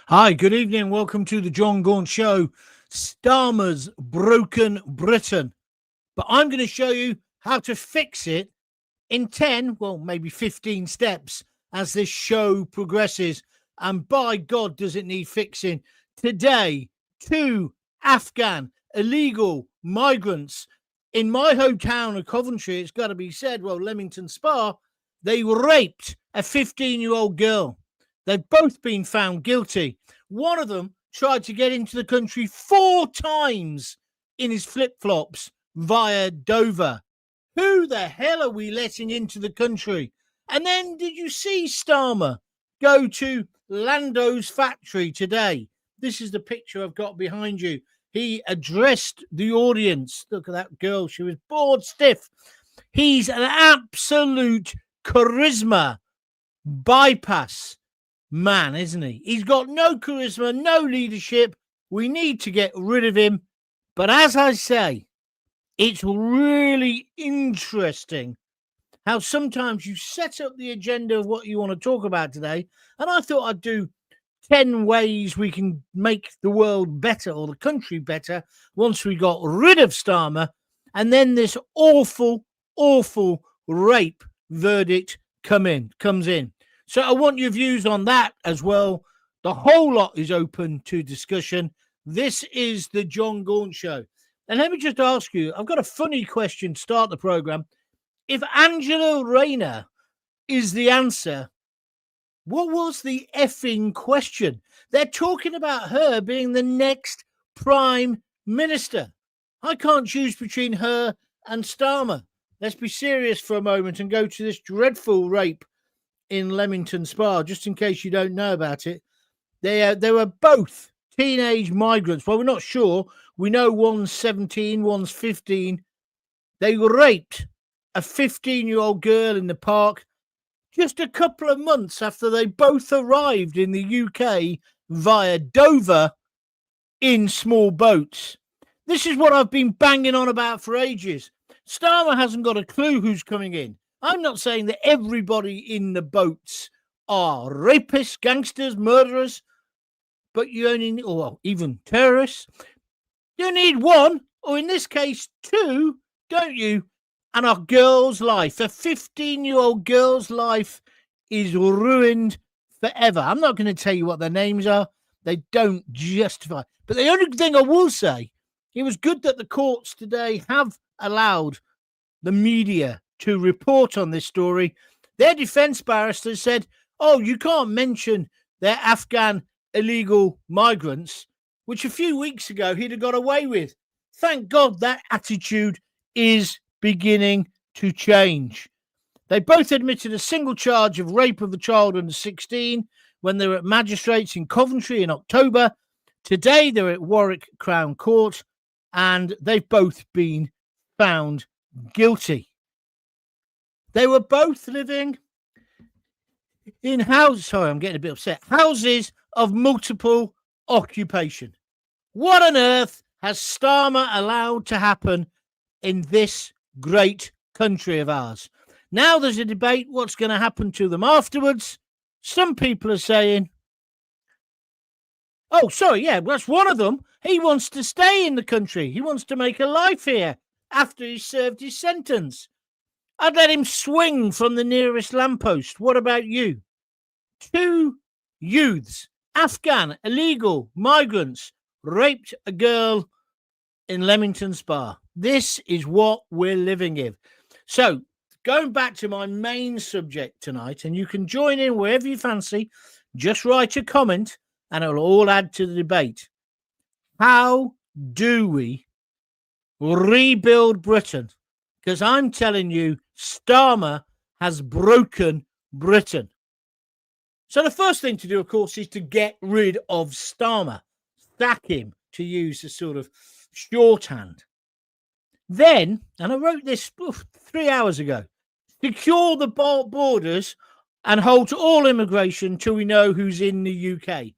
Hi, good evening. Welcome to the Jon Gaunt Show. Starmer's broken Britain. But I'm going to show you how to fix it in 10, well, maybe 15 steps as this show progresses. And by God, does it need fixing. Today, 2 Afghan illegal migrants in my hometown of Coventry, it's got to be said, well, Leamington Spa, they raped a 15-year-old girl. They've both been found guilty. One of them tried to get into the country 4 times in his flip-flops via Dover. Who the hell are we letting into the country? And then did you see Starmer go to Lando's factory today? This is the picture I've got behind you. He addressed the audience. Look at that girl. She was bored stiff. He's an absolute charisma bypass man, isn't he? He's got no charisma, no leadership. We need to get rid of him. But as I say, it's really interesting how sometimes you set up the agenda of what you want to talk about today. And I thought I'd do 10 ways we can make the world better or the country better once we got rid of Starmer. And then this awful, awful rape verdict comes in. So I want your views on that as well. The whole lot is open to discussion. This is the Jon Gaunt Show. And let me just ask you, I've got a funny question to start the program. If Angela Rayner is the answer, what was the effing question? They're talking about her being the next Prime Minister. I can't choose between her and Starmer. Let's be serious for a moment and go to this dreadful rape in Leamington Spa, just in case you don't know about it. They were both teenage migrants. Well, we're not sure. We know one's 17, one's 15. They raped a 15-year-old girl in the park just a couple of months after they both arrived in the UK via Dover in small boats. This is what I've been banging on about for ages. Starmer hasn't got a clue who's coming in. I'm not saying that everybody in the boats are rapists, gangsters, murderers, but you only need, or even terrorists. You need one, or in this case, 2, don't you? And a girl's life, a 15-year-old girl's life is ruined forever. I'm not going to tell you what their names are. They don't justify. But the only thing I will say, it was good that the courts today have allowed the media to report on this story. Their defense barrister said, oh, you can't mention their Afghan illegal migrants, which a few weeks ago he'd have got away with. Thank God that attitude is beginning to change. They both admitted a single charge of rape of a child under 16 when they were at magistrates in Coventry in October. Today they're at Warwick Crown Court and they've both been found guilty. They were both living in houses. Sorry, I'm getting a bit upset. Houses of multiple occupation. What on earth has Starmer allowed to happen in this great country of ours? Now there's a debate what's going to happen to them afterwards. Some people are saying, oh, sorry, yeah, that's one of them. He wants to stay in the country. He wants to make a life here after he's served his sentence. I'd let him swing from the nearest lamppost. What about you? 2 youths, Afghan illegal migrants, raped a girl in Leamington Spa. This is what we're living in. So, going back to my main subject tonight, and you can join in wherever you fancy, just write a comment and it'll all add to the debate. How do we rebuild Britain? Because I'm telling you, Starmer has broken Britain. So the first thing to do, of course, is to get rid of Starmer. Sack him, to use a sort of shorthand. Then, and I wrote this 3 hours ago, secure the borders and halt all immigration till we know who's in the UK.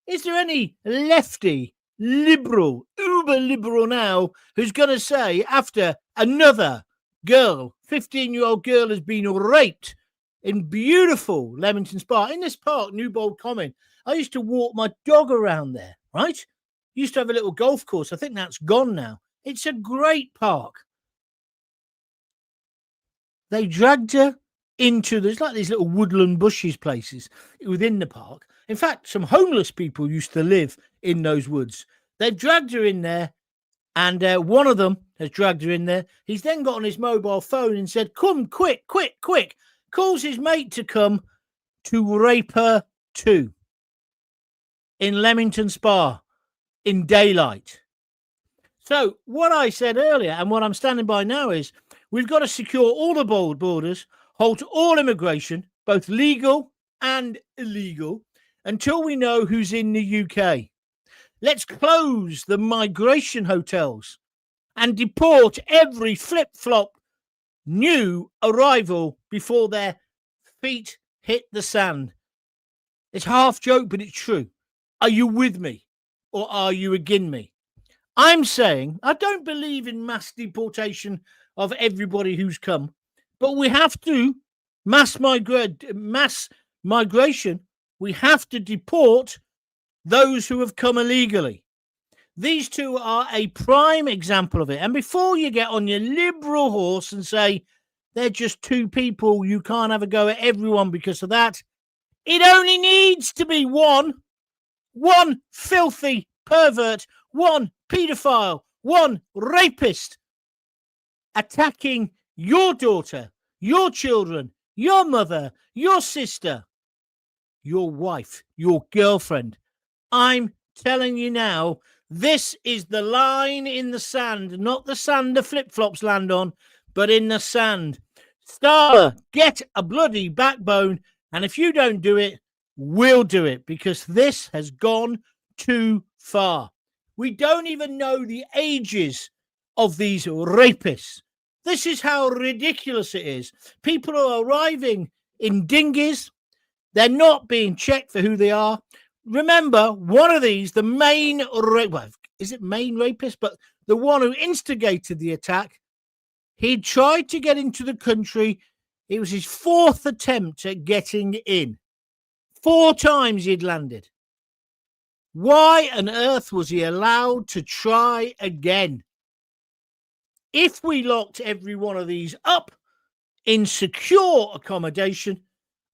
Is there any lefty, liberal, uber liberal now who's going to say after another girl, 15-year-old girl has been raped in beautiful Leamington Spa. In this park, Newbold Common, I used to walk my dog around there, right? Used to have a little golf course. I think that's gone now. It's a great park. They dragged her into, there's like these little woodland bushes places within the park. In fact, some homeless people used to live in those woods. They've dragged her in there, and one of them has dragged her in there. He's then got on his mobile phone and said, come, quick, quick, quick. Calls his mate to come to rape her too. In Leamington Spa, in daylight. So what I said earlier and what I'm standing by now is we've got to secure all the borders, halt all immigration, both legal and illegal, until we know who's in the UK. Let's close the migration hotels and deport every flip-flop new arrival before their feet hit the sand. It's half joke, but it's true. Are you with me or are you against me? I'm saying I don't believe in mass deportation of everybody who's come, but we have to mass migration. We have to deport those who have come illegally. These two are a prime example of it. And before you get on your liberal horse and say they're just two people, you can't have a go at everyone because of that, it only needs to be one filthy pervert, one paedophile, one rapist attacking your daughter, your children, your mother, your sister, your wife, your girlfriend. I'm telling you now, this is the line in the sand, not the sand the flip-flops land on, but in the sand. Starmer, get a bloody backbone, and if you don't do it, we'll do it, because this has gone too far. We don't even know the ages of these rapists. This is how ridiculous it is. People are arriving in dinghies. They're not being checked for who they are. Remember, one of these, the main, is it main rapist? But the one who instigated the attack, he tried to get into the country. It was his fourth attempt at getting in. 4 times he'd landed. Why on earth was he allowed to try again? If we locked every one of these up in secure accommodation,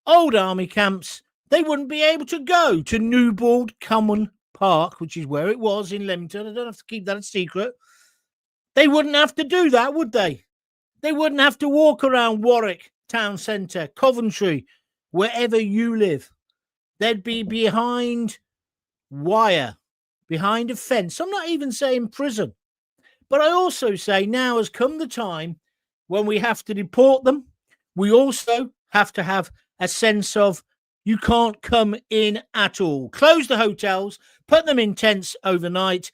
old army camps, they wouldn't be able to go to Newbold Common Park, which is where it was in Leamington. I don't have to keep that a secret. They wouldn't have to do that, would they? They wouldn't have to walk around Warwick Town Centre, Coventry, wherever you live. They'd be behind wire, behind a fence. I'm not even saying prison. But I also say now has come the time when we have to deport them. We also have to have a sense of you can't come in at all. Close the hotels, put them in tents overnight.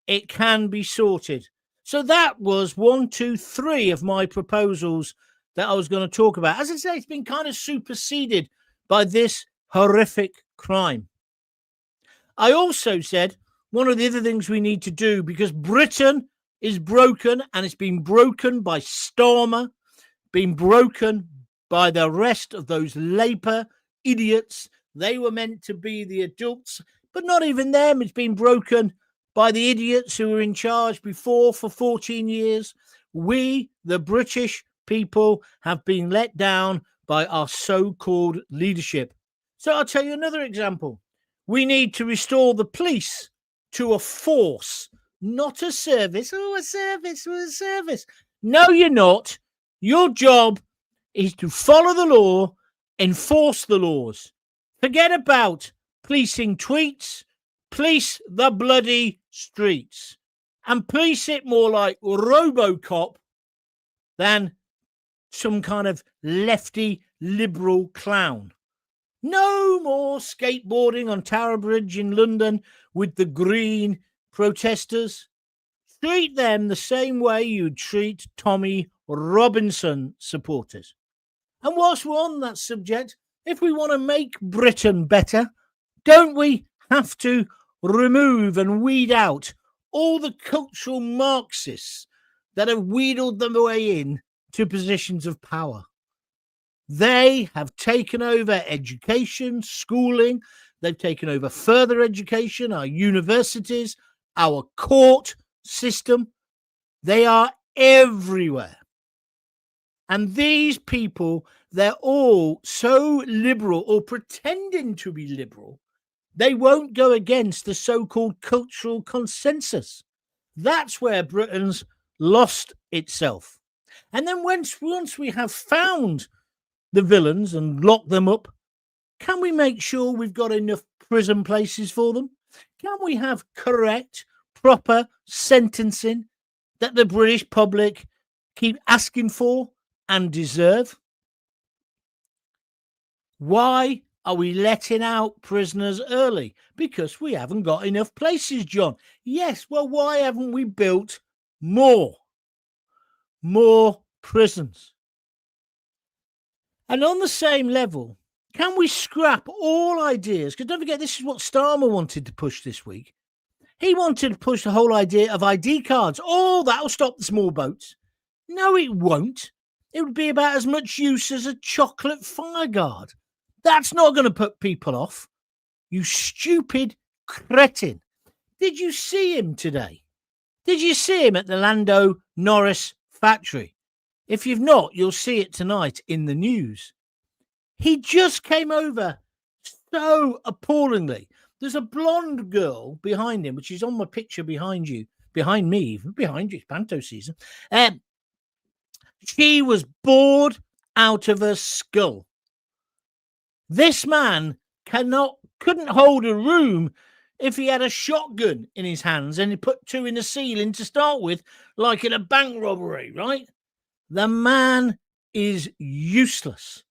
It can be sorted. So that was 1, 2, 3 of my proposals that I was going to talk about. As I say, it's been kind of superseded by this horrific crime. I also said one of the other things we need to do, because Britain is broken, and it's been broken by Starmer, been broken by the rest of those Labour idiots. They were meant to be the adults, but not even them. It's been broken by the idiots who were in charge before for 14 years. We, the British people, have been let down by our so-called leadership. So I'll tell you another example. We need to restore the police to a force, not a service. Oh, a service, a service. No, you're not. Your job is to follow the law, enforce the laws. Forget about policing tweets. Police the bloody streets. And police it more like RoboCop than some kind of lefty liberal clown. No more skateboarding on Tower Bridge in London with the green protesters. Treat them the same way you treat Tommy Robinson supporters. And whilst we're on that subject, if we want to make Britain better, don't we have to remove and weed out all the cultural Marxists that have wheedled them way in to positions of power? They have taken over education, schooling. They've taken over further education, our universities, our court system. They are everywhere. And these people, they're all so liberal or pretending to be liberal, they won't go against the so-called cultural consensus. That's where Britain's lost itself. And then once we have found the villains and locked them up, can we make sure we've got enough prison places for them? Can we have correct, proper sentencing that the British public keep asking for and deserve? Why are we letting out prisoners early? Because we haven't got enough places, John. Yes, well, why haven't we built more prisons? And on the same level, can we scrap all ideas? Because don't forget, this is what Starmer wanted to push this week. He wanted to push the whole idea of ID cards. Oh, that'll stop the small boats. No, it won't. It would be about as much use as a chocolate fire guard. That's not going to put people off. You stupid cretin. Did you see him today? Did you see him at the Lando Norris factory? If you've not, you'll see it tonight in the news. He just came over so appallingly. There's a blonde girl behind him, which is on my picture behind you, behind me, even behind you. It's Panto season. She was bored out of her skull. This man couldn't hold a room if he had a shotgun in his hands and he put two in the ceiling to start with, like in a bank robbery, right? The man is useless.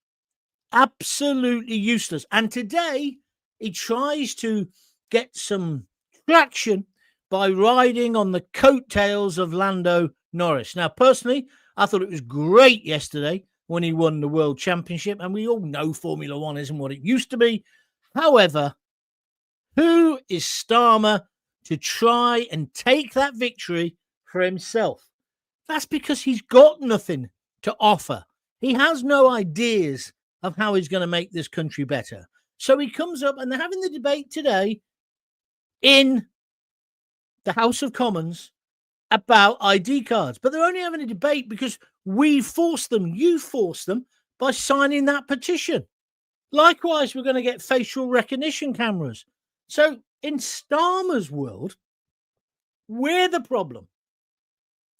Absolutely useless. And today he tries to get some traction by riding on the coattails of Lando Norris. Now, personally, I thought it was great yesterday when he won the World Championship, and we all know Formula One isn't what it used to be. However, who is Starmer to try and take that victory for himself? That's because he's got nothing to offer. He has no ideas of how he's going to make this country better. So he comes up, and they're having the debate today in the House of Commons about ID cards. But they're only having a debate because we forced them, you forced them, by signing that petition. Likewise, we're going to get facial recognition cameras. So in Starmer's world, we're the problem.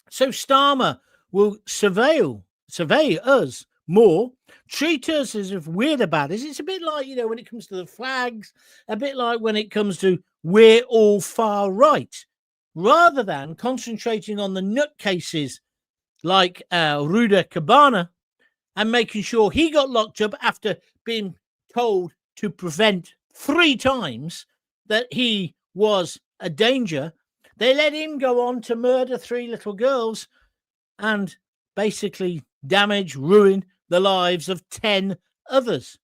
So Starmer will survey us more, treat us as if we're the baddest. It's a bit like, when it comes to the flags, a bit like when it comes to we're all far right, rather than concentrating on the nutcases like Ruda Cabana and making sure he got locked up after being told to prevent 3 times that he was a danger. They let him go on to murder 3 little girls and basically damage, ruin the lives of 10 others.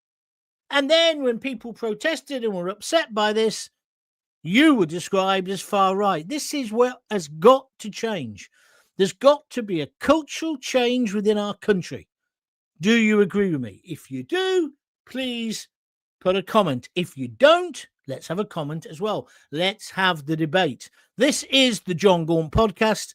And then when people protested and were upset by this, you were described as far right. This is what has got to change. There's got to be a cultural change within our country. Do you agree with me? If you do, please put a comment. If you don't, let's have a comment as well. Let's have the debate. This is the Jon Gaunt podcast,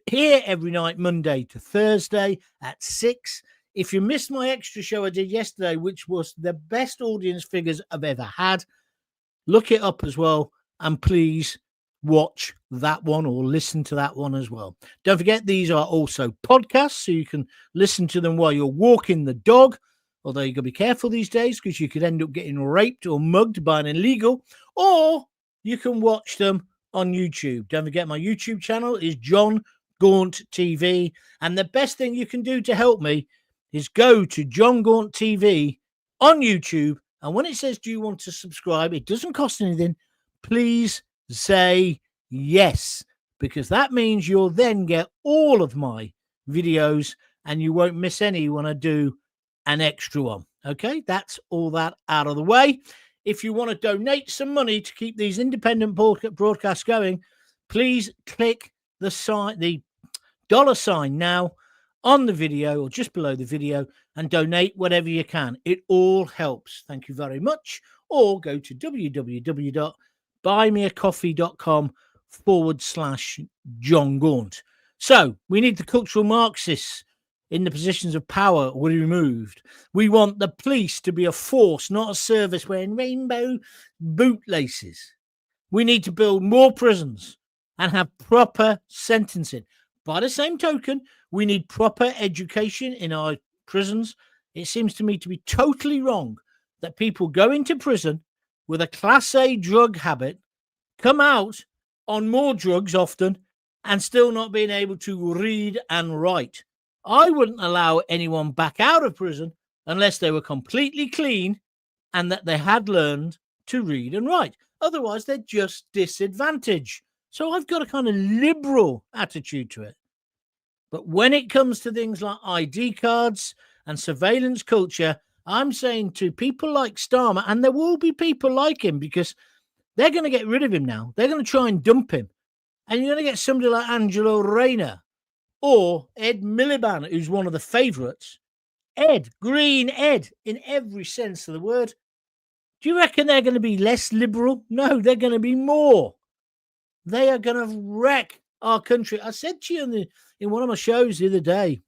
here every night, Monday to Thursday at 6. If you missed my extra show I did yesterday, which was the best audience figures I've ever had, look it up as well. And please watch that one or listen to that one as well. Don't forget, these are also podcasts, so you can listen to them while you're walking the dog. Although you've got to be careful these days because you could end up getting raped or mugged by an illegal, or you can watch them on YouTube. Don't forget, my YouTube channel is Jon Gaunt TV. And the best thing you can do to help me is go to Jon Gaunt TV on YouTube. And when it says, do you want to subscribe? It doesn't cost anything. Please say yes, because that means you'll then get all of my videos and you won't miss any when I do an extra one. Okay, that's all that out of the way. If you want to donate some money to keep these independent broadcasts going, please click the $$ now on the video or just below the video, and donate whatever you can. It all helps. Thank you very much. Or go to www.buymeacoffee.com/Jon Gaunt. So we need the cultural Marxists in the positions of power removed. We want the police to be a force, not a service wearing rainbow bootlaces. We need to build more prisons and have proper sentencing. By the same token, we need proper education in our prisons. It seems to me to be totally wrong that people go into prison with a Class A drug habit, come out on more drugs often, and still not being able to read and write. I wouldn't allow anyone back out of prison unless they were completely clean and that they had learned to read and write. Otherwise, they're just disadvantaged. So I've got a kind of liberal attitude to it. But when it comes to things like ID cards and surveillance culture, I'm saying to people like Starmer, and there will be people like him because they're going to get rid of him now. They're going to try and dump him. And you're going to get somebody like Angela Rayner or Ed Miliband, who's one of the favourites. Ed, Green Ed, in every sense of the word. Do you reckon they're going to be less liberal? No, they're going to be more. They are going to wreck our country. I said to you in one of my shows the other day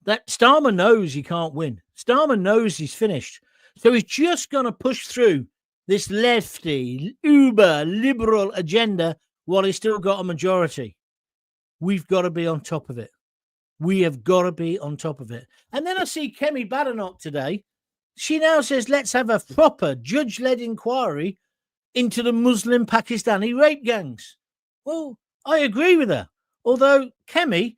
that Starmer knows he can't win. Starmer knows he's finished. So he's just going to push through this lefty, uber liberal agenda while he's still got a majority. We've got to be on top of it. We have got to be on top of it. And then I see Kemi Badenoch today. She now says, let's have a proper judge-led inquiry into the Muslim Pakistani rape gangs. Well, I agree with her. Although, Kemi,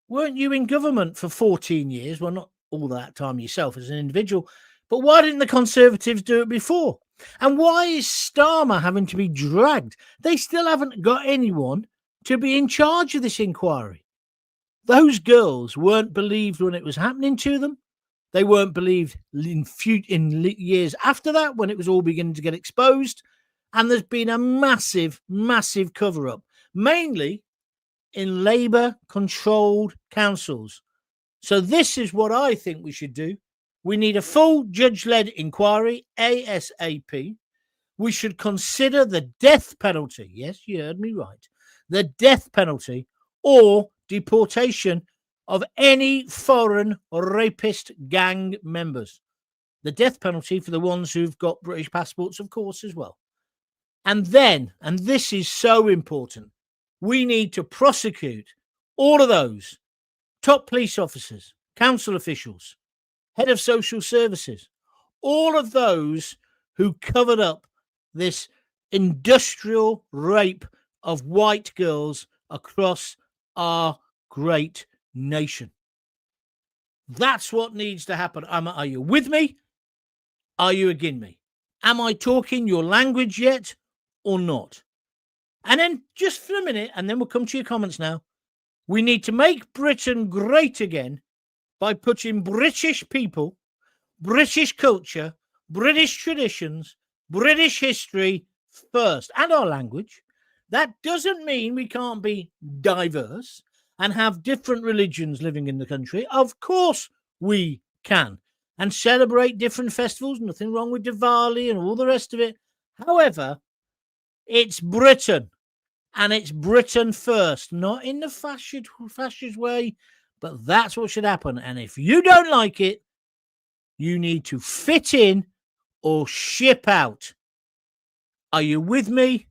weren't you in government for 14 years? Well, not all that time yourself as an individual. But why didn't the Conservatives do it before? And why is Starmer having to be dragged? They still haven't got anyone to be in charge of this inquiry. Those girls weren't believed when it was happening to them. They weren't believed in years after that when it was all beginning to get exposed. And there's been a massive, massive cover-up, mainly in Labour-controlled councils. So this is what I think we should do. We need a full judge-led inquiry, ASAP. We should consider the death penalty. Yes, you heard me right. The death penalty or deportation of any foreign rapist gang members. The death penalty for the ones who've got British passports, of course, as well. And then, and this is so important, we need to prosecute all of those top police officers, council officials, head of social services, all of those who covered up this industrial rape of white girls across our great nation. That's what needs to happen. Are you with me? Are you against me? Am I talking your language yet or not? And then just for a minute, and then we'll come to your comments now. We need to make Britain great again by putting British people, British culture, British traditions, British history first, and our language. That doesn't mean we can't be diverse and have different religions living in the country. Of course we can. And celebrate different festivals. Nothing wrong with Diwali and all the rest of it. However, it's Britain. And it's Britain first. Not in the fascist way, but that's what should happen. And if you don't like it, you need to fit in or ship out. Are you with me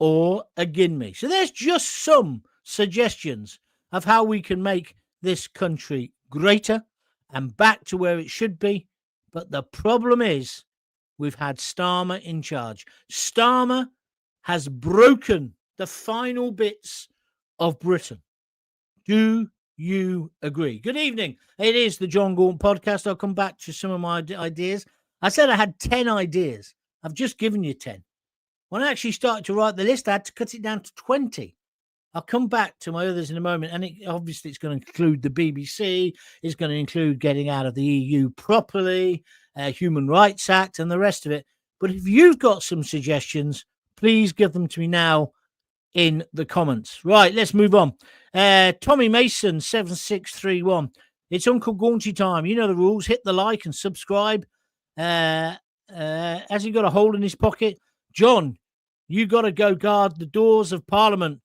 or against me? So there's just some suggestions of how we can make this country greater and back to where it should be. But the problem is we've had Starmer in charge. Starmer has broken the final bits of Britain. Do you agree? Good evening. It is the Jon Gaunt podcast. I'll come back to some of my ideas. I said I had 10 ideas. I've just given you 10. When I actually started to write the list, I had to cut it down to 20. I'll come back to my others in a moment. And obviously, it's going to include the BBC. It's going to include getting out of the EU properly, Human Rights Act, and the rest of it. But if you've got some suggestions, please give them to me now in the comments. Right, let's move on. Tommy Mason, 7631. It's Uncle Gaunty time. You know the rules. Hit the like and subscribe. Has he got a hole in his pocket? John, you got to go guard the doors of Parliament.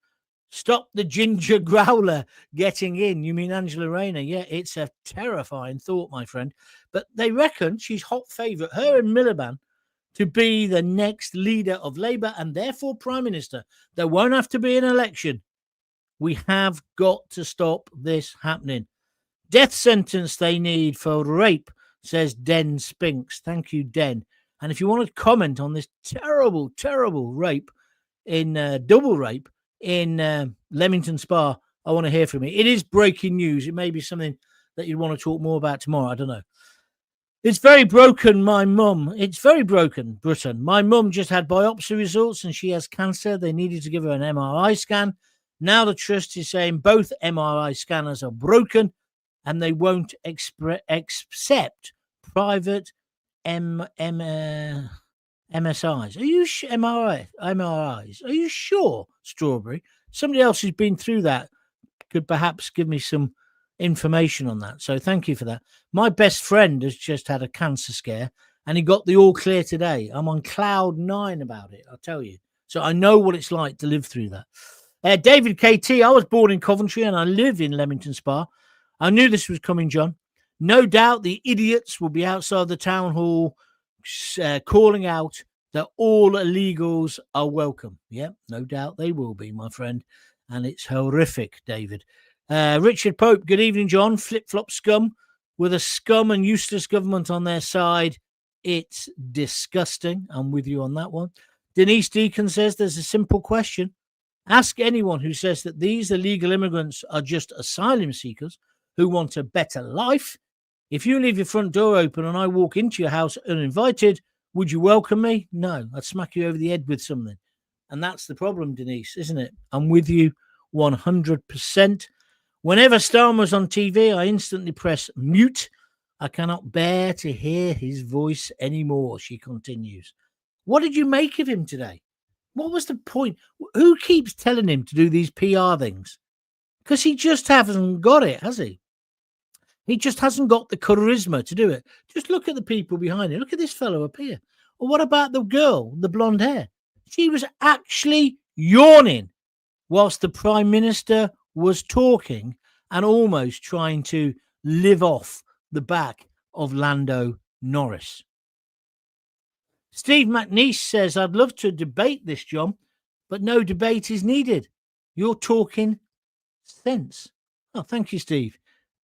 Stop the ginger growler getting in. You mean Angela Rayner? Yeah, it's a terrifying thought, my friend. But they reckon she's hot favourite, her and Miliband, to be the next leader of Labour and therefore Prime Minister. There won't have to be an election. We have got to stop this happening. Death sentence they need for rape, says Den Spinks. Thank you, Den. And if you want to comment on this terrible, terrible rape in double rape in Leamington Spa, I want to hear from you. It is breaking news. It may be something that you'd want to talk more about tomorrow. I don't know. It's very broken, my mum. It's very broken, Britain. My mum just had biopsy results and she has cancer. They needed to give her an MRI scan. Now the trust is saying both MRI scanners are broken and they won't accept private MSIs. Are you MRIs? Are you sure, Strawberry? Somebody else who's been through that could perhaps give me some information on that. So thank you for that. My best friend has just had a cancer scare and he got the all clear today. I'm on cloud 9 about it, I'll tell you. So I know what it's like to live through that. David KT, I was born in Coventry and I live in Leamington Spa. I knew this was coming, John. No doubt the idiots will be outside the town hall calling out that all illegals are welcome. Yep, no doubt they will be, my friend. And it's horrific, David. Richard Pope, good evening, John. Flip-flop scum with a scum and useless government on their side. It's disgusting. I'm with you on that one. Denise Deacon says there's a simple question. Ask anyone who says that these illegal immigrants are just asylum seekers who want a better life. If you leave your front door open and I walk into your house uninvited, would you welcome me? No, I'd smack you over the head with something. And that's the problem, Denise, isn't it? I'm with you 100%. Whenever Starmer's on TV, I instantly press mute. I cannot bear to hear his voice anymore, she continues. What did you make of him today? What was the point? Who keeps telling him to do these PR things? Because he just hasn't got it, has he? He just hasn't got the charisma to do it. Just look at the people behind him. Look at this fellow up here. Or what about the girl, the blonde hair? She was actually yawning whilst the Prime Minister was talking and almost trying to live off the back of Lando Norris. Steve McNeice says, I'd love to debate this, John, but no debate is needed. You're talking sense. Oh, thank you, Steve.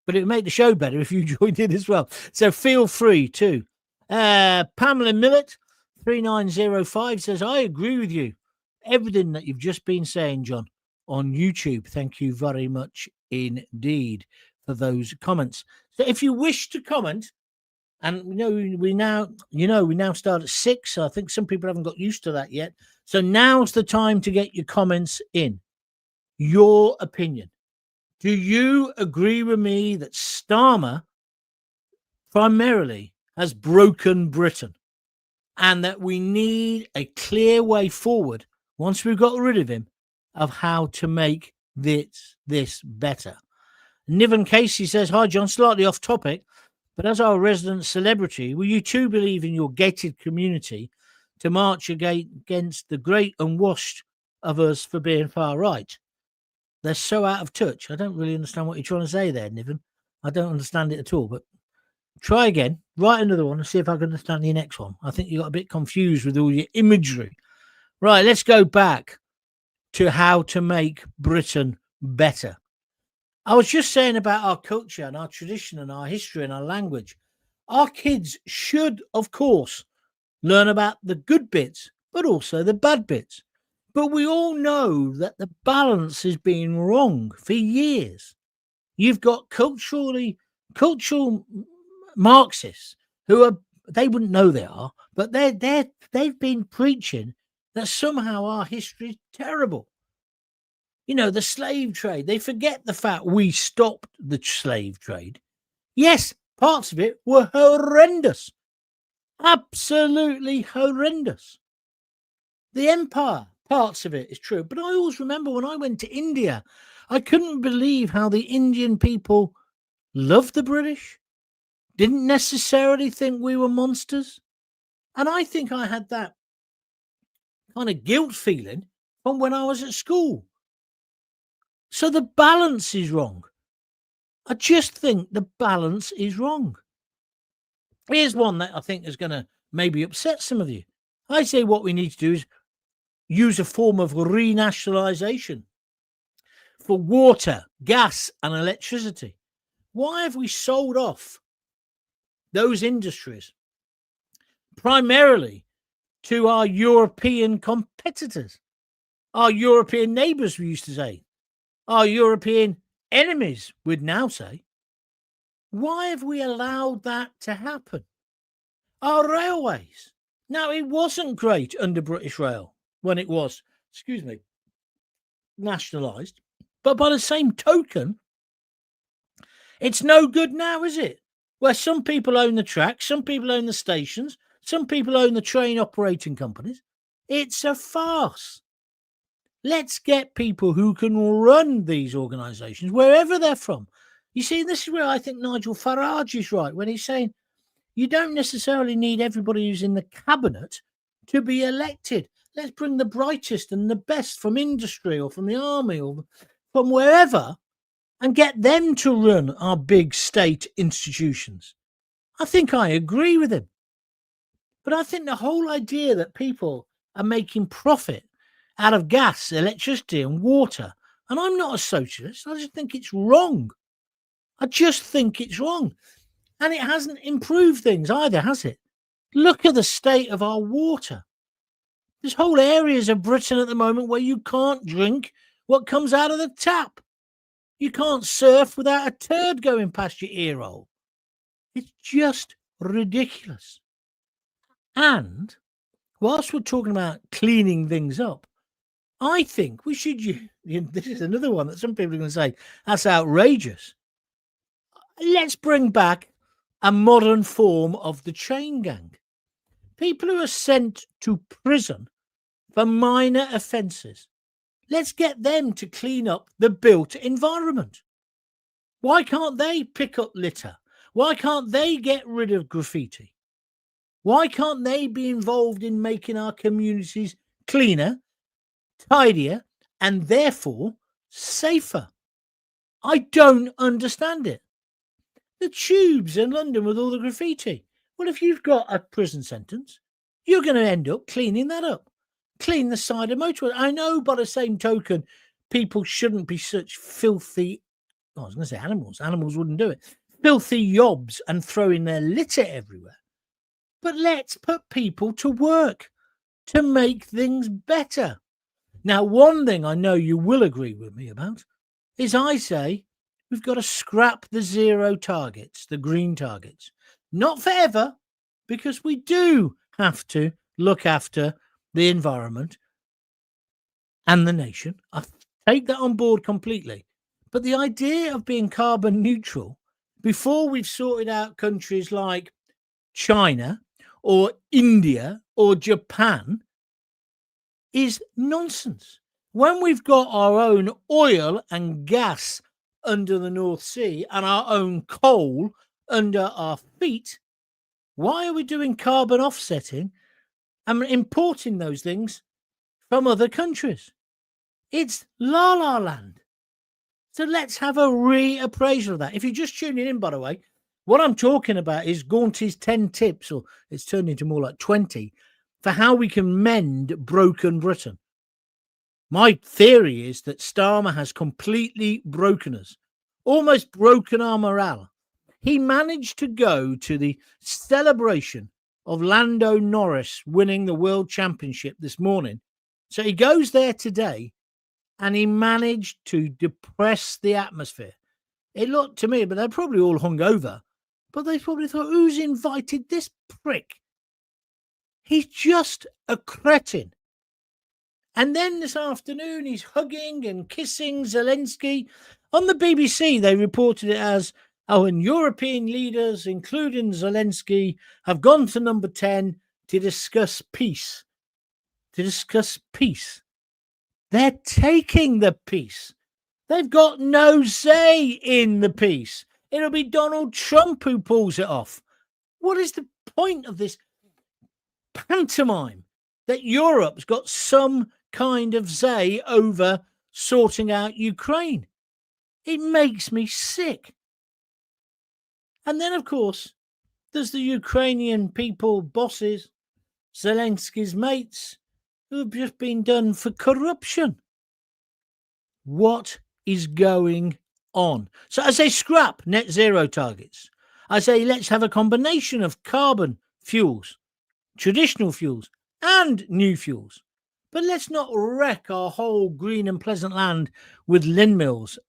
But it would make the show better if you joined in as well. So feel free to. Pamela Millett, 3905, says, I agree with you. Everything that you've just been saying, John, on YouTube. Thank you very much indeed for those comments. So if you wish to comment, and we now start at 6. So I think some people haven't got used to that yet. So now's the time to get your comments in. Your opinion. Do you agree with me that Starmer primarily has broken Britain and that we need a clear way forward once we've got rid of him of how to make this better? Niven Casey says, hi, John, slightly off topic, but as our resident celebrity, will you too believe in your gated community to march against the great unwashed of us for being far right? They're so out of touch. I don't really understand what you're trying to say there, Niven. I don't understand it at all, but try again. Write another one and see if I can understand your next one. I think you got a bit confused with all your imagery. Right, let's go back to how to make Britain better. I was just saying about our culture and our tradition and our history and our language. Our kids should, of course, learn about the good bits, but also the bad bits. But we all know that the balance has been wrong for years. You've got cultural Marxists who they wouldn't know they are, but they've been preaching that somehow our history is terrible. The slave trade. They forget the fact we stopped the slave trade. Yes, parts of it were horrendous. Absolutely horrendous. The empire, parts of it is true. But I always remember when I went to India, I couldn't believe how the Indian people loved the British, didn't necessarily think we were monsters. And I think I had that kind of guilt feeling from when I was at school. So the balance is wrong. I just think the balance is wrong. Here's one that I think is going to maybe upset some of you. I say what we need to do is use a form of renationalisation for water, gas, and electricity. Why have we sold off those industries primarily to our European competitors, our European neighbours, we used to say, our European enemies, would now say? Why have we allowed that to happen? Our railways. Now, it wasn't great under British Rail when it was, nationalised. But by the same token, it's no good now, is it? Where some people own the tracks, some people own the stations, some people own the train operating companies. It's a farce. Let's get people who can run these organisations, wherever they're from. You see, this is where I think Nigel Farage is right, when he's saying you don't necessarily need everybody who's in the cabinet to be elected. Let's bring the brightest and the best from industry or from the army or from wherever and get them to run our big state institutions. I think I agree with him. But I think the whole idea that people are making profit out of gas, electricity and water, and I'm not a socialist, I just think it's wrong. I just think it's wrong. And it hasn't improved things either, has it? Look at the state of our water. There's whole areas of Britain at the moment where you can't drink what comes out of the tap. You can't surf without a turd going past your ear hole. It's just ridiculous. And whilst we're talking about cleaning things up, I think we should use, this is another one that some people are going to say, that's outrageous. Let's bring back a modern form of the chain gang. People who are sent to prison for minor offences. Let's get them to clean up the built environment. Why can't they pick up litter? Why can't they get rid of graffiti? Why can't they be involved in making our communities cleaner, tidier, and therefore safer? I don't understand it. The tubes in London with all the graffiti. Well, if you've got a prison sentence, you're going to end up cleaning that up. Clean the side of motorway. I know by the same token, people shouldn't be such filthy, I was going to say animals. Animals wouldn't do it. Filthy yobs and throwing their litter everywhere. But let's put people to work to make things better. Now, one thing I know you will agree with me about is I say we've got to scrap the zero targets, the green targets. Not forever, because we do have to look after the environment and the nation. I take that on board completely. But the idea of being carbon neutral before we've sorted out countries like China or India or Japan is nonsense. When we've got our own oil and gas under the North Sea and our own coal under our feet, why are we doing carbon offsetting and importing those things from other countries? It's la land. So let's have a reappraisal of that. If you're just tuning in, by the way, what I'm talking about is Gaunty's 10 tips, or it's turned into more like 20, for how we can mend broken Britain. My theory is that Starmer has completely broken us, almost broken our morale. He managed to go to the celebration of Lando Norris winning the World Championship this morning. So he goes there today and he managed to depress the atmosphere. It looked to me, but they're probably all hungover, but they probably thought, who's invited this prick? He's just a cretin. And then this afternoon, he's hugging and kissing Zelensky. On the BBC, they reported it as, and European leaders, including Zelensky, have gone to number 10 to discuss peace. They're taking the peace. They've got no say in the peace. It'll be Donald Trump who pulls it off. What is the point of this pantomime that Europe's got some kind of say over sorting out Ukraine? It makes me sick. And then, of course, there's the Ukrainian people, bosses, Zelensky's mates, who have just been done for corruption. What is going on? So I say scrap net zero targets. I say let's have a combination of carbon fuels, traditional fuels, and new fuels. But let's not wreck our whole green and pleasant land with windmills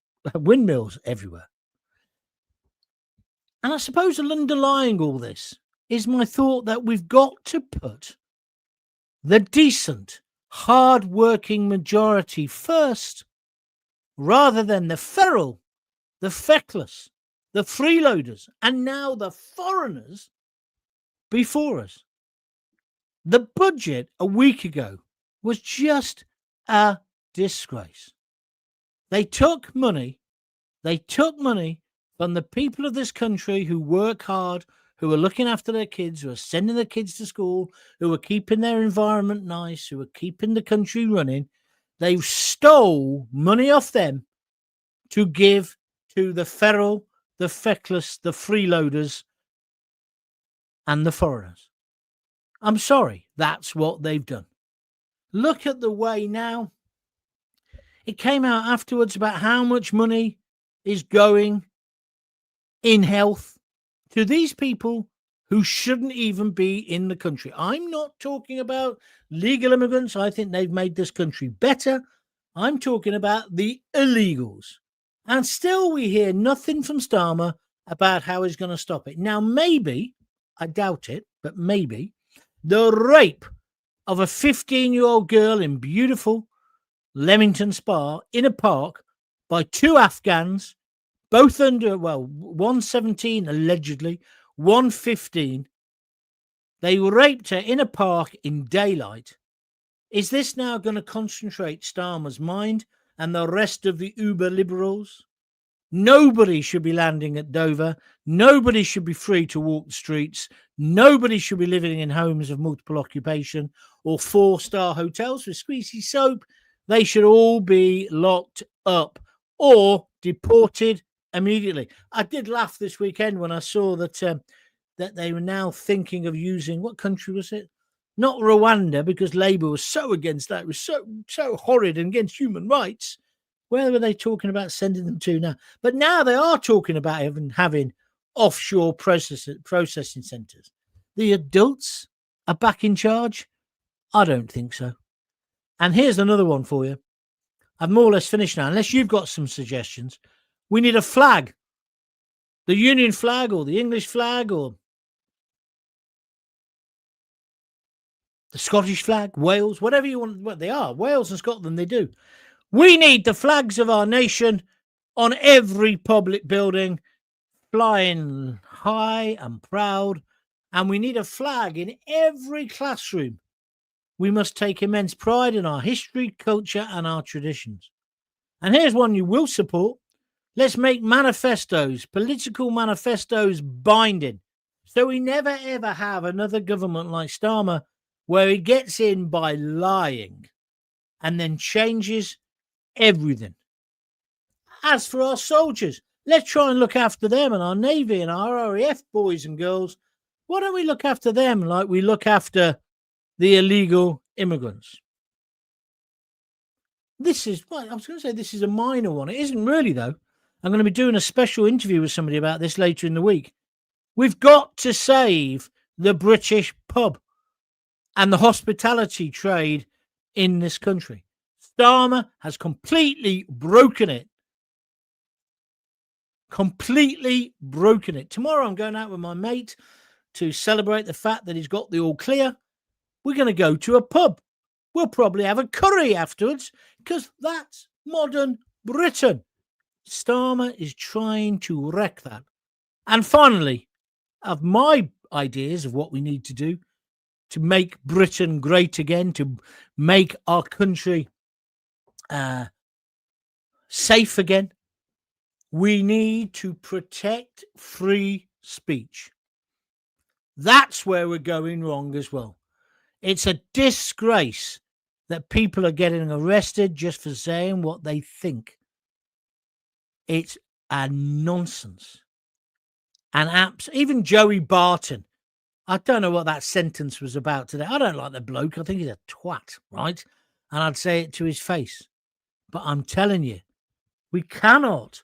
everywhere. And I suppose underlying all this is my thought that we've got to put the decent, hard-working majority first, rather than the feral, the feckless, the freeloaders, and now the foreigners before us. The budget a week ago was just a disgrace. They took money from the people of this country who work hard, who are looking after their kids, who are sending their kids to school, who are keeping their environment nice, who are keeping the country running. They stole money off them to give to the feral, the feckless, the freeloaders, and the foreigners. I'm sorry, that's what they've done. Look at the way now. It came out afterwards about how much money is going in health to these people who shouldn't even be in the country. I'm not talking about legal immigrants. I think they've made this country better. I'm talking about the illegals. And still we hear nothing from Starmer about how he's going to stop it. Now, maybe, I doubt it, but maybe, the rape of a 15-year-old girl in beautiful Leamington Spa in a park by two Afghans, both under, well, 117 allegedly, 115. They raped her in a park in daylight. Is this now going to concentrate Starmer's mind and the rest of the uber liberals? Nobody should be landing at Dover. Nobody should be free to walk the streets. Nobody should be living in homes of multiple occupation or 4-star hotels with squeezy soap. They should all be locked up or deported immediately. I did laugh this weekend when I saw that that they were now thinking of using, what country was it? Not Rwanda, because Labour was so against that. It was so horrid and against human rights. Where were they talking about sending them to now? But now they are talking about having offshore processing centres. The adults are back in charge? I don't think so. And here's another one for you. I've more or less finished now, unless you've got some suggestions. We need a flag. The Union flag or the English flag or the Scottish flag, Wales, whatever you want. What they are, Wales and Scotland, they do. We need the flags of our nation on every public building, flying high and proud. And we need a flag in every classroom. We must take immense pride in our history, culture, and our traditions. And here's one you will support. Let's make manifestos, political manifestos, binding. So we never, ever have another government like Starmer where he gets in by lying and then changes everything. As for our soldiers, let's try and look after them and our Navy and our RAF boys and girls. Why don't we look after them like we look after the illegal immigrants? This is, well, I was going to say this is a minor one. It isn't really, though. I'm going to be doing a special interview with somebody about this later in the week. We've got to save the British pub and the hospitality trade in this country. Starmer has completely broken it. Completely broken it. Tomorrow I'm going out with my mate to celebrate the fact that he's got the all clear. We're going to go to a pub. We'll probably have a curry afterwards because that's modern Britain. Starmer is trying to wreck that. And finally, of my ideas of what we need to do to make Britain great again, to make our country safe again, We need to protect free speech. That's where we're going wrong as well. It's a disgrace that people are getting arrested just for saying what they think. It's a nonsense. And even Joey Barton, I don't know what that sentence was about today. I don't like the bloke. I think he's a twat, right? And I'd say it to his face. But I'm telling you, we cannot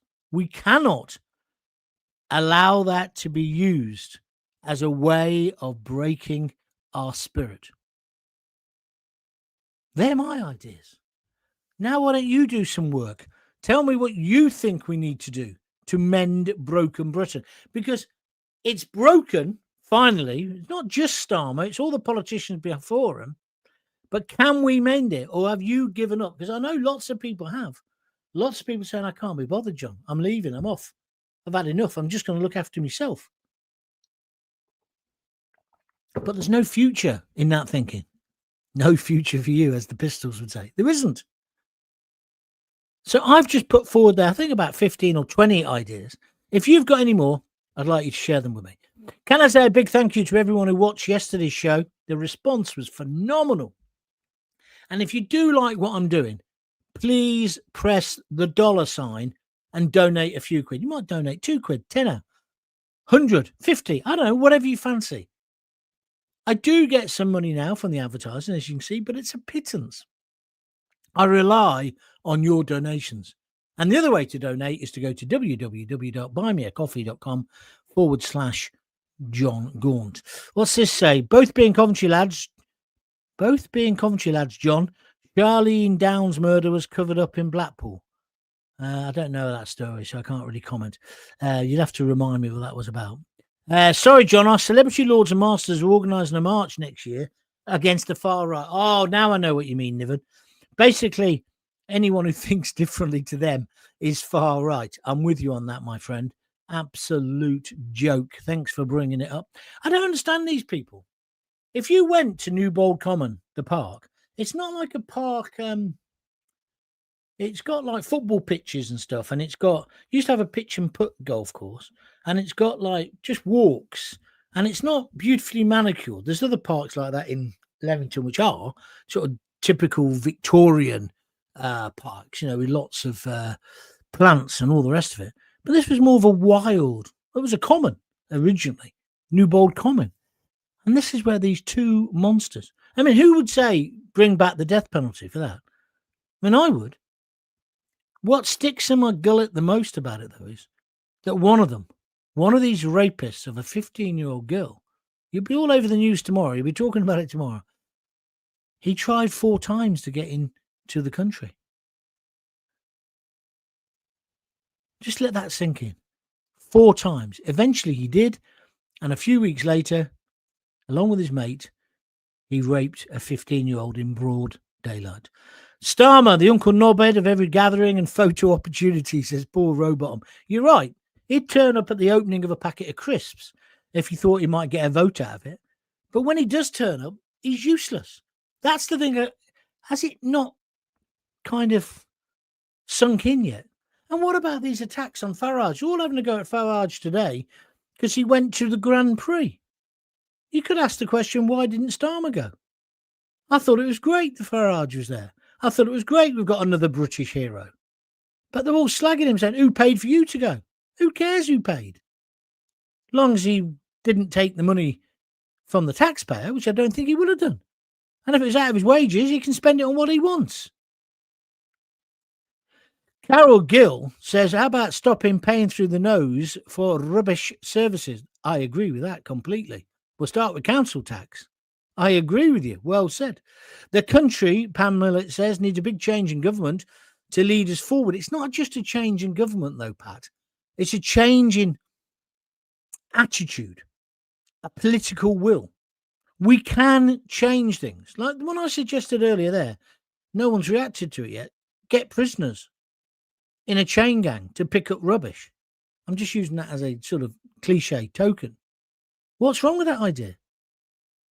allow that to be used as a way of breaking our spirit. They're my ideas. Now, why don't you do some work? Tell me what you think we need to do to mend broken Britain. Because it's broken, finally. It's not just Starmer. It's all the politicians before him. But can we mend it? Or have you given up? Because I know lots of people have. Lots of people saying, I can't be bothered, John. I'm leaving. I'm off. I've had enough. I'm just going to look after myself. But there's no future in that thinking. No future for you, as the Pistols would say. There isn't. So I've just put forward there, I think about 15 or 20 ideas. If you've got any more, I'd like you to share them with me. Can I say a big thank you to everyone who watched yesterday's show? The response was phenomenal. And if you do like what I'm doing, please press the $sign and donate a few quid. You might donate £2, tenner, 100, 50, I don't know, whatever you fancy. I do get some money now from the advertising, as you can see, but it's a pittance. I rely on your donations. And the other way to donate is to go to www.buymeacoffee.com/Jon Gaunt. What's this say? Both being Coventry lads, John. Charlene Downs' murder was covered up in Blackpool. I don't know that story, so I can't really comment. You'd have to remind me what that was about. Sorry, John, our celebrity lords and masters are organising a march next year against the far right. Oh, now I know what you mean, Niven. Basically, anyone who thinks differently to them is far right. I'm with you on that, my friend. Absolute joke. Thanks for bringing it up. I don't understand these people. If you went to Newbold Common, the park, it's not like a park. It's got like football pitches and stuff, and it's got used to have a pitch and putt golf course, and it's got like just walks, and it's not beautifully manicured. There's other parks like that in Leamington which are sort of typical Victorian parks, you know, with lots of plants and all the rest of it. But this was more of a wild. It was a common originally, Newbold Common, and this is where these two monsters. I mean, who would say bring back the death penalty for that? I mean, I would. What sticks in my gullet the most about it, though, is that one of these rapists of a 15-year-old girl, you'll be all over the news tomorrow. You'll be talking about it tomorrow. He tried 4 times to get into the country. Just let that sink in. 4 times. Eventually he did. And a few weeks later, along with his mate, he raped a 15-year-old in broad daylight. Starmer, the Uncle Knobhead of every gathering and photo opportunity, says Paul Rowbottom. You're right. He'd turn up at the opening of a packet of crisps if he thought he might get a vote out of it. But when he does turn up, he's useless. That's the thing. Has it not kind of sunk in yet? And what about these attacks on Farage? You're all having a go at Farage today because he went to the Grand Prix. You could ask the question, why didn't Starmer go? I thought it was great that Farage was there. I thought it was great we've got another British hero. But they're all slagging him, saying, who paid for you to go? Who cares who paid? As long as he didn't take the money from the taxpayer, which I don't think he would have done. And if it was out of his wages, he can spend it on what he wants. Carol Gill says, how about stopping paying through the nose for rubbish services? I agree with that completely. We'll start with council tax. I agree with you. Well said. The country, Pam Millett says, needs a big change in government to lead us forward. It's not just a change in government, though, Pat. It's a change in attitude, a political will. We can change things. Like the one I suggested earlier there, no one's reacted to it yet. Get prisoners in a chain gang to pick up rubbish. I'm just using that as a sort of cliche token. What's wrong with that idea?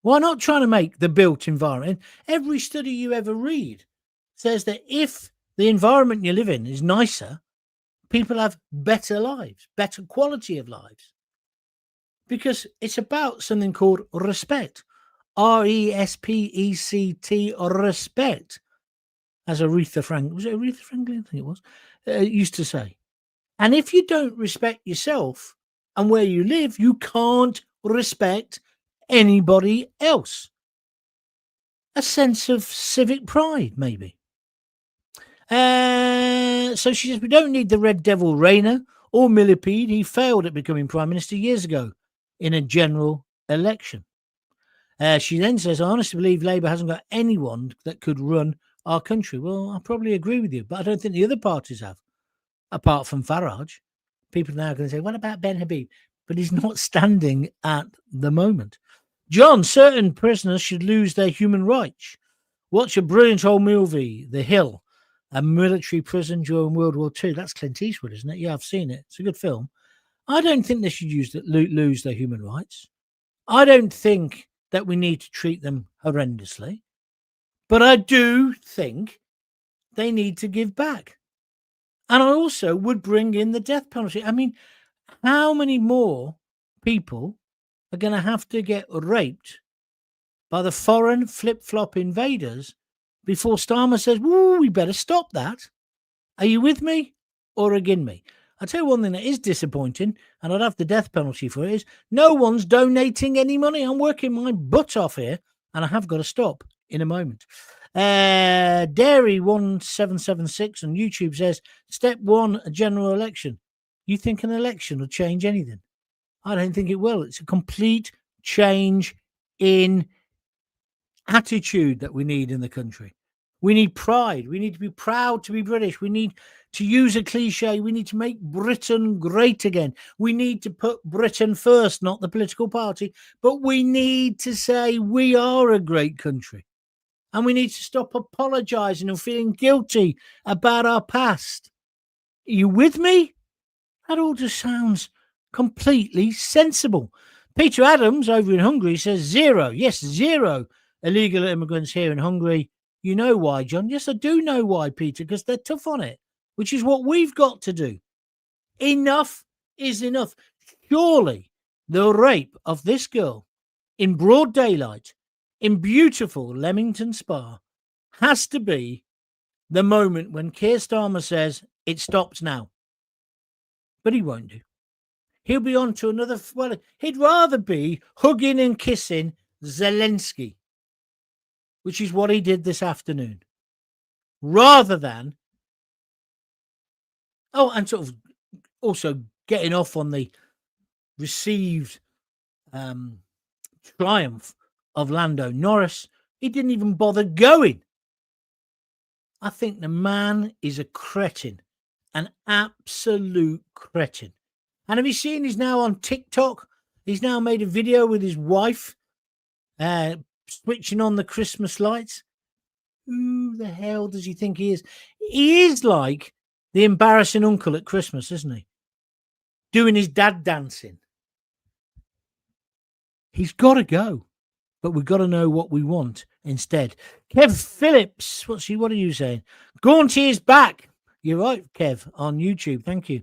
Why not trying to make the built environment? Every study you ever read says that if the environment you live in is nicer, people have better lives, better quality of lives. Because it's about something called respect. RESPECT, respect. As Aretha Franklin, was it Aretha Franklin? I think it was, used to say. And if you don't respect yourself and where you live, you can't respect anybody else. A sense of civic pride, maybe. So she says, we don't need the Red Devil Rayner or Millipede. He failed at becoming Prime Minister years ago in a general election. She then says, I honestly believe Labour hasn't got anyone that could run our country. Well, I probably agree with you, but I don't think the other parties have, apart from Farage. People are now going to say, what about Ben Habib? But he's not standing at the moment. John, certain prisoners should lose their human rights. Watch a brilliant old movie, The Hill, a military prison during World War II. That's Clint Eastwood, isn't it? Yeah, I've seen it. It's a good film. I don't think they should lose their human rights. I don't think that we need to treat them horrendously. But I do think they need to give back. And I also would bring in the death penalty. I mean, how many more people are going to have to get raped by the foreign flip-flop invaders before Starmer says, woo, we better stop that? Are you with me or against me? I'll tell you one thing that is disappointing, and I'd have the death penalty for it, is no one's donating any money. I'm working my butt off here, and I have got to stop in a moment. Dairy1776 on YouTube says, step one, a general election. You think an election will change anything? I don't think it will. It's a complete change in attitude that we need in the country. We need pride. We need to be proud to be British. We need to use a cliche. We need to make Britain great again. We need to put Britain first, not the political party, but we need to say we are a great country. And we need to stop apologising and feeling guilty about our past. Are you with me? That all just sounds completely sensible. Peter Adams over in Hungary says 0. Yes, 0 illegal immigrants here in Hungary. You know why, John? Yes, I do know why, Peter, because they're tough on it, which is what we've got to do. Enough is enough. Surely the rape of this girl in broad daylight in beautiful Leamington Spa has to be the moment when Keir Starmer says it stops now. But he won't do. He'll be on to another. Well, he'd rather be hugging and kissing Zelensky, which is what he did this afternoon, rather than, and sort of also getting off on the received triumph of Lando Norris. He didn't even bother going. I think the man is a cretin, an absolute cretin. And have you seen he's now on TikTok? He's now made a video with his wife, switching on the Christmas lights. Who the hell does he think he is? He is like the embarrassing uncle at Christmas, isn't he? Doing his dad dancing. He's got to go, but we've got to know what we want instead. Kev Phillips, what are you saying? Gaunty is back. You're right, Kev, on YouTube. Thank you.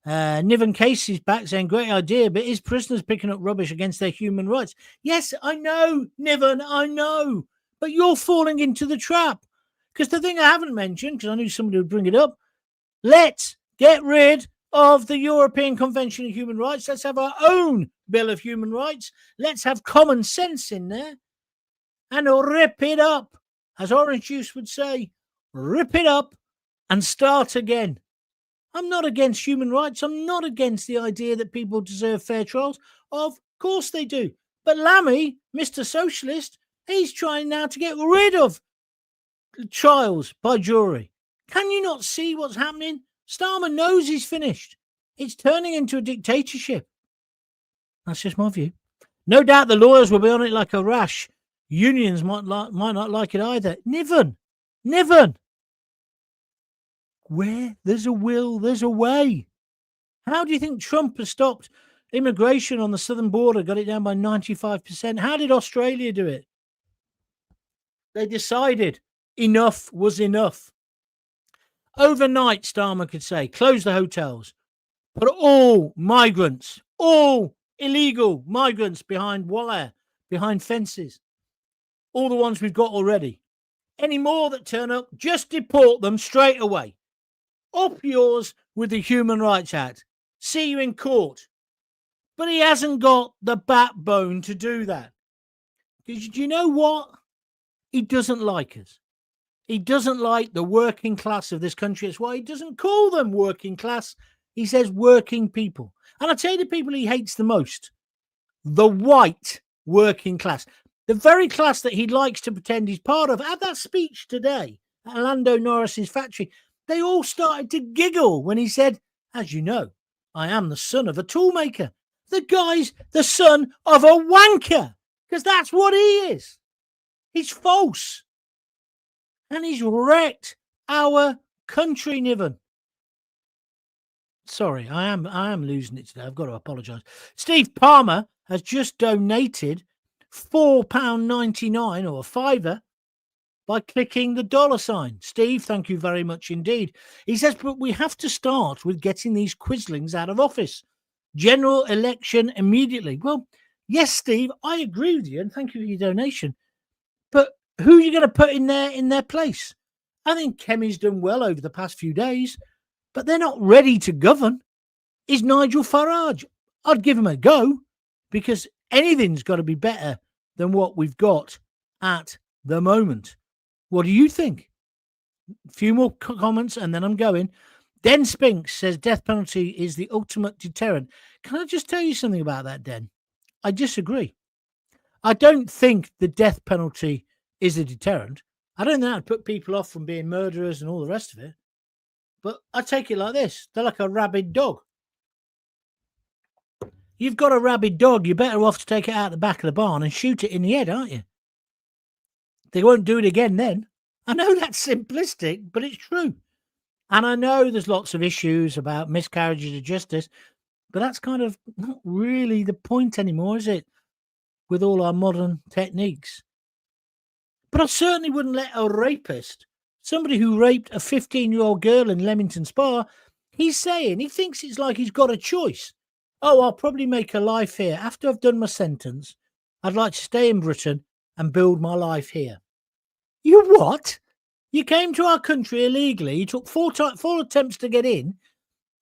Niven Casey's back saying, great idea, but is prisoners picking up rubbish against their human rights? Yes, I know, Niven, I know. But you're falling into the trap. Because the thing I haven't mentioned, because I knew somebody would bring it up, let's get rid of the European Convention of Human Rights. Let's have our own Bill of Human Rights. Let's have common sense in there. And rip it up. As Orange Juice would say, rip it up and start again. I'm not against human rights. I'm not against the idea that people deserve fair trials. Of course they do. But Lammy, Mr. Socialist, he's trying now to get rid of trials by jury. Can you not see what's happening? Starmer knows he's finished. It's turning into a dictatorship. That's just my view. No doubt the lawyers will be on it like a rash. Unions might not like it either. Niven. Where there's a will, there's a way. How do you think Trump has stopped immigration on the southern border, got it down by 95%? How did Australia do it? They decided enough was enough. Overnight, Starmer could say, close the hotels, put all migrants, all illegal migrants behind wire, behind fences, all the ones we've got already. Any more that turn up, just deport them straight away. Up yours with the Human Rights Act. See you in court. But he hasn't got the backbone to do that. Do you know what? He doesn't like us. He doesn't like the working class of this country. That's why he doesn't call them working class. He says working people. And I tell you the people he hates the most. The white working class. The very class that he likes to pretend he's part of. At that speech today at Lando Norris's factory, they all started to giggle when he said, as you know, I am the son of a toolmaker. The guy's the son of a wanker. Because that's what he is. He's false. And he's wrecked our country, Niven. Sorry, I am losing it today. I've got to apologise. Steve Palmer has just donated £4.99 or a fiver by clicking the $sign. Steve, thank you very much indeed. He says, but we have to start with getting these quislings out of office. General election immediately. Well, yes, Steve, I agree with you, and thank you for your donation. But who are you going to put in their place? I think Kemi's done well over the past few days, but they're not ready to govern. Is Nigel Farage? I'd give him a go, because anything's got to be better than what we've got at the moment. What do you think? A few more comments and then I'm going. Den Spinks says death penalty is the ultimate deterrent. Can I just tell you something about that, Den? I disagree. I don't think the death penalty is a deterrent. I don't think that'd put people off from being murderers and all the rest of it. But I take it like this. They're like a rabid dog. You've got a rabid dog, you're better off to take it out the back of the barn and shoot it in the head, aren't you? They won't do it again then. I know that's simplistic, but it's true. And I know there's lots of issues about miscarriages of justice, but that's kind of not really the point anymore, is it? With all our modern techniques. But I certainly wouldn't let a rapist, somebody who raped a 15-year-old girl in Leamington Spa, he thinks it's like he's got a choice. Oh, I'll probably make a life here. After I've done my sentence, I'd like to stay in Britain and build my life here. You what? You came to our country illegally. You took four attempts to get in.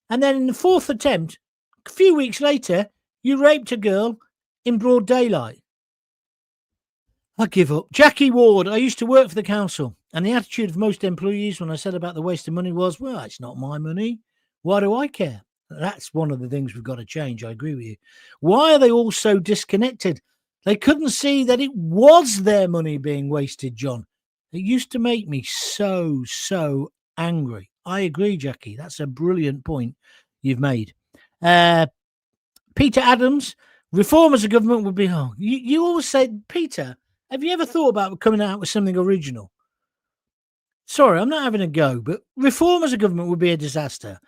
And then in the fourth attempt, a few weeks later, you raped a girl in broad daylight. I give up. Jackie Ward, I used to work for the council. And the attitude of most employees when I said about the waste of money was, well, it's not my money. Why do I care? That's one of the things we've got to change. I agree with you. Why are they all so disconnected? They couldn't see that it was their money being wasted, John. It used to make me so angry. I agree, Jackie. That's a brilliant point you've made. Peter Adams, reform as a government would be... Oh, you always said, Peter, have you ever thought about coming out with something original? Sorry, I'm not having a go, but reform as a government would be a disaster.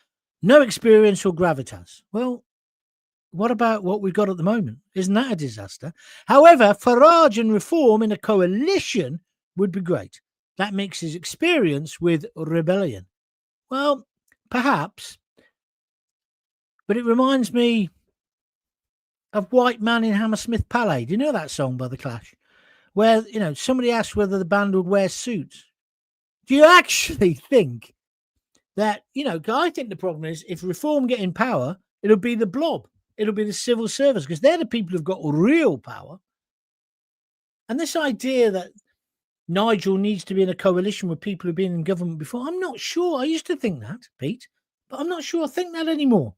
No experience or gravitas. Well, what about what we've got at the moment? Isn't that a disaster? However, Farage and reform in a coalition would be great. That mixes experience with rebellion. Well, perhaps, but it reminds me of White Man in Hammersmith Palais. Do you know that song by The Clash? Where, somebody asked whether the band would wear suits. Do you actually think that, I think the problem is if reform get in power, it'll be the blob. It'll be the civil service, because they're the people who've got real power. And this idea that Nigel needs to be in a coalition with people who've been in government before, I'm not sure. I used to think that, Pete, but I'm not sure I think that anymore,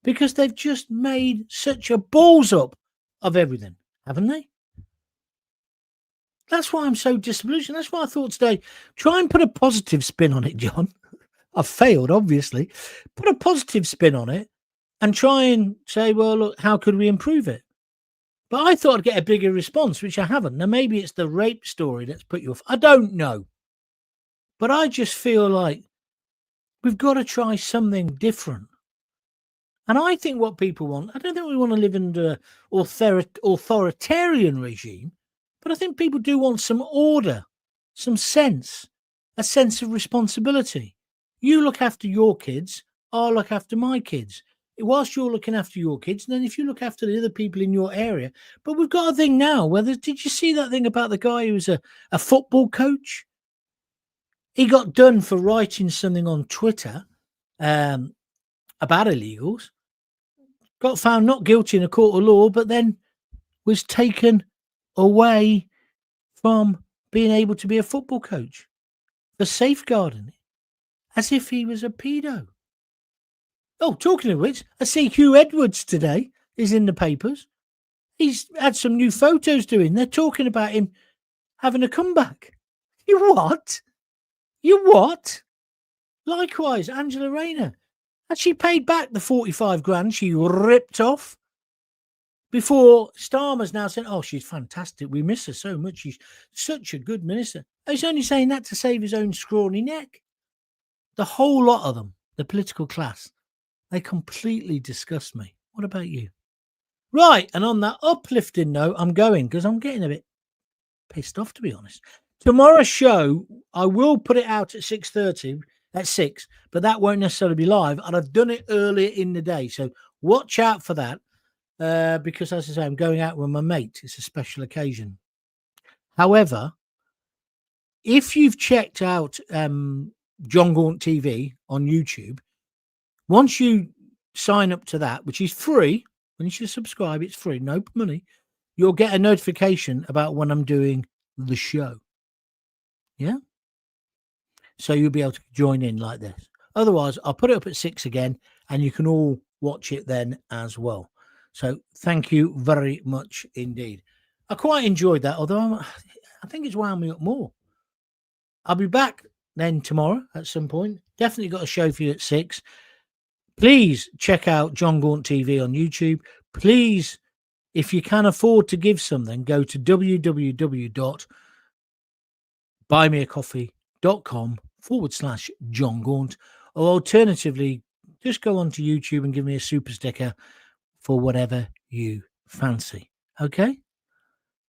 because they've just made such a balls up of everything, haven't they? That's why I'm so disillusioned. That's why I thought today, try and put a positive spin on it, John. I've failed, obviously. Put a positive spin on it and try and say, well, look, how could we improve it? But I thought I'd get a bigger response, which I haven't. Now, maybe it's the rape story that's put you off. I don't know. But I just feel like we've got to try something different. And I think what people want, I don't think we want to live under an authoritarian regime, but I think people do want some order, some sense, a sense of responsibility. You look after your kids, I'll look after my kids. Whilst you're looking after your kids, and then if you look after the other people in your area. But we've got a thing now where did you see that thing about the guy who was a football coach? He got done for writing something on Twitter about illegals, got found not guilty in a court of law, but then was taken away from being able to be a football coach for safeguarding it, as if he was a pedo. Oh, talking of which, I see Hugh Edwards today is in the papers. He's had some new photos doing. They're talking about him having a comeback. You what? You what? Likewise, Angela Rayner. Had she paid back the 45 grand she ripped off? Before STARMER'S now saying, oh, she's fantastic. We miss her so much. She's such a good minister. He's only saying that to save his own scrawny neck. The whole lot of them, the political class, they completely disgust me. What about you? Right, and on that uplifting note, I'm going because I'm getting a bit pissed off, to be honest. Tomorrow's show, I will put it out at 6:30, at 6, but that won't necessarily be live. And I've done it earlier in the day, so watch out for that because, as I say, I'm going out with my mate. It's a special occasion. However, if you've checked out Jon Gaunt TV on YouTube, once you sign up to that, which is free, when you subscribe, it's free, no money, you'll get a notification about when I'm doing the show. Yeah? So you'll be able to join in like this. Otherwise, I'll put it up at 6 again, and you can all watch it then as well. So thank you very much indeed. I quite enjoyed that, although I think it's wound me up more. I'll be back then tomorrow at some point. Definitely got a show for you at 6. Please check out Jon Gaunt TV on YouTube. Please, if you can afford to give something, go to www.buymeacoffee.com/Jon Gaunt, or alternatively, just go onto YouTube and give me a super sticker for whatever you fancy. Okay?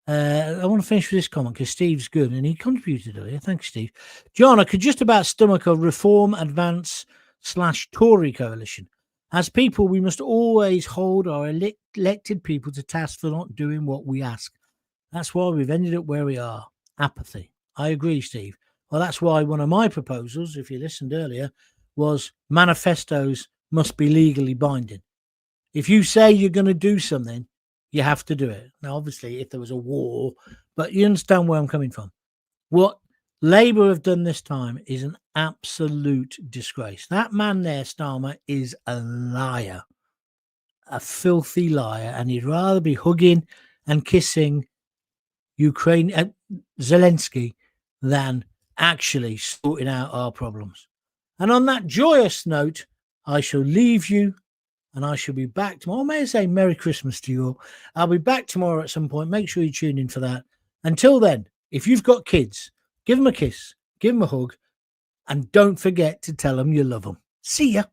I want to finish with this comment because Steve's good and he contributed earlier. Thanks, Steve. John, I could just about stomach a Reform Advance / Tory coalition. As people, we must always hold our elected people to task for not doing what we ask. That's why we've ended up where we are. Apathy. I agree, Steve. Well, that's why one of my proposals, if you listened earlier, was manifestos must be legally binding. If you say you're going to do something, you have to do it. Now, obviously, if there was a war, but you understand where I'm coming from. What Labour have done this time is an absolute disgrace. That man there, Starmer, is a liar, a filthy liar, and he'd rather be hugging and kissing Ukraine, Zelensky, than actually sorting out our problems. And on that joyous note, I shall leave you, and I shall be back tomorrow. May I say Merry Christmas to you all. I'll be back tomorrow at some point. Make sure you tune in for that. Until then, if you've got kids, give them a kiss, give them a hug, and don't forget to tell them you love them. See ya.